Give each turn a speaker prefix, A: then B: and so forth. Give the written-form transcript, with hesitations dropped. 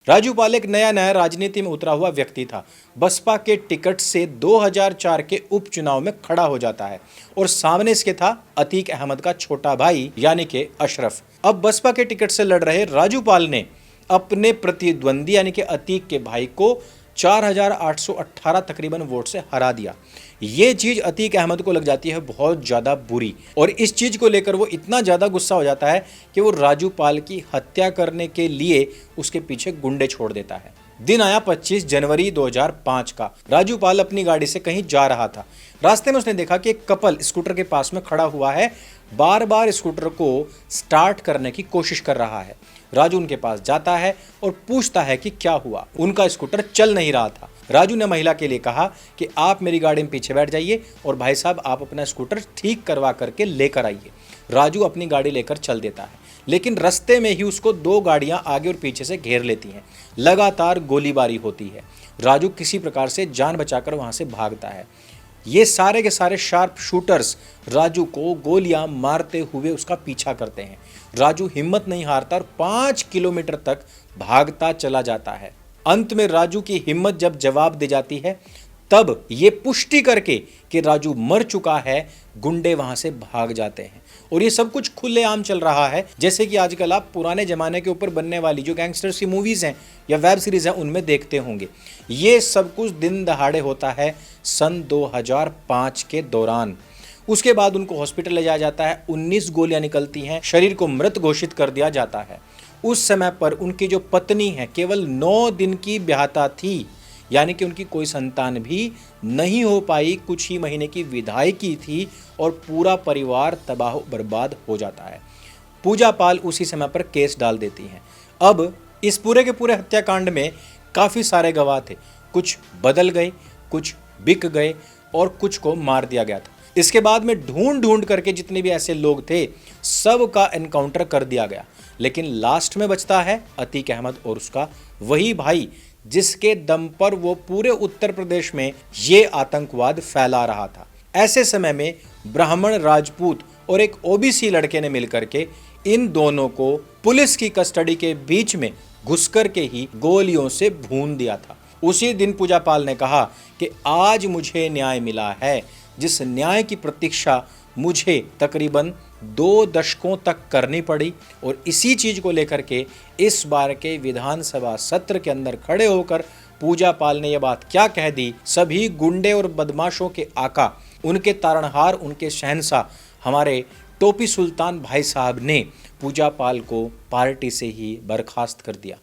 A: राजू पाल एक नया नया राजनीति में उतरा हुआ व्यक्ति था। बसपा के टिकट से 2004 के उपचुनाव में खड़ा हो जाता है और सामने इसके था अतीक अहमद का छोटा भाई यानी कि अशरफ। अब बसपा के टिकट से लड़ रहे राजू पाल ने अपने प्रतिद्वंदी यानी कि अतीक के भाई को 4818 तकरीबन वोट से हरा दिया। ये चीज अतीक अहमद को लग जाती है बहुत ज्यादा बुरी और इस चीज को लेकर वो इतना ज्यादा गुस्सा हो जाता है कि वो राजू पाल की हत्या करने के लिए उसके पीछे गुंडे छोड़ देता है। दिन आया 25 जनवरी 2005 का। राजू पाल अपनी गाड़ी से कहीं जा रहा था। रास्ते में उसने देखा कि एक कपल स्कूटर के पास में खड़ा हुआ है, बार बार स्कूटर को स्टार्ट करने की कोशिश कर रहा है। राजू उनके पास जाता है और पूछता है कि क्या हुआ। उनका स्कूटर चल नहीं रहा था। राजू ने महिला के लिए कहा कि आप मेरी गाड़ी में पीछे बैठ जाइए और भाई साहब आप अपना स्कूटर ठीक करवा करके लेकर आइए। राजू अपनी गाड़ी लेकर चल देता है, लेकिन रास्ते में ही उसको दो गाड़ियां आगे और पीछे से घेर लेती हैं। लगातार गोलीबारी होती है। राजू किसी प्रकार से जान बचाकर वहां से भागता है। ये सारे के सारे शार्प शूटर्स राजू को गोलियां मारते हुए उसका पीछा करते हैं। राजू हिम्मत नहीं हारता और 5 किलोमीटर तक भागता चला जाता है। अंत में राजू की हिम्मत जब जवाब दे जाती है, तब ये पुष्टि करके कि राजू मर चुका है, गुंडे वहां से भाग जाते हैं। और ये सब कुछ खुलेआम चल रहा है, जैसे कि आजकल आप पुराने जमाने के ऊपर बनने वाली जो गैंगस्टर्स की मूवीज हैं या वेब सीरीज हैं उनमें देखते होंगे। ये सब कुछ दिन दहाड़े होता है सन 2005 के दौरान। उसके बाद उनको हॉस्पिटल ले जाया जाता है। 19 गोलियां निकलती हैं, शरीर को मृत घोषित कर दिया जाता है। उस समय पर उनकी जो पत्नी है केवल 9 दिन की ब्याहता थी, यानी कि उनकी कोई संतान भी नहीं हो पाई। कुछ ही महीने की विदाई थी और पूरा परिवार तबाह बर्बाद हो जाता है। पूजा पाल उसी समय पर केस डाल देती हैं। अब इस पूरे के पूरे हत्याकांड में काफ़ी सारे गवाह थे। कुछ बदल गए, कुछ बिक गए और कुछ को मार दिया गया था। इसके बाद में ढूंढ ढूंढ करके जितने भी ऐसे लोग थे सब का एनकाउंटर कर दिया गया, लेकिन लास्ट में बचता है अतीक अहमद और उसका वही भाई जिसके दम पर वो पूरे उत्तर प्रदेश में ये आतंकवाद फैला रहा था। ऐसे समय में ब्राह्मण, राजपूत और एक ओबीसी लड़के ने मिलकर के इन दोनों को पुलिस की कस्टडी के बीच में घुसकर के ही गोलियों से भून दिया था। उसी दिन पूजा पाल ने कहा कि आज मुझे न्याय मिला है, जिस न्याय की प्रतीक्षा मुझे तकरीबन 2 दशकों तक करनी पड़ी। और इसी चीज को लेकर के इस बार के विधानसभा सत्र के अंदर खड़े होकर पूजा पाल ने यह बात क्या कह दी। सभी गुंडे और बदमाशों के आका, उनके तारणहार, उनके शहंशाह हमारे टोपी सुल्तान भाई साहब ने पूजा पाल को पार्टी से ही बर्खास्त कर दिया।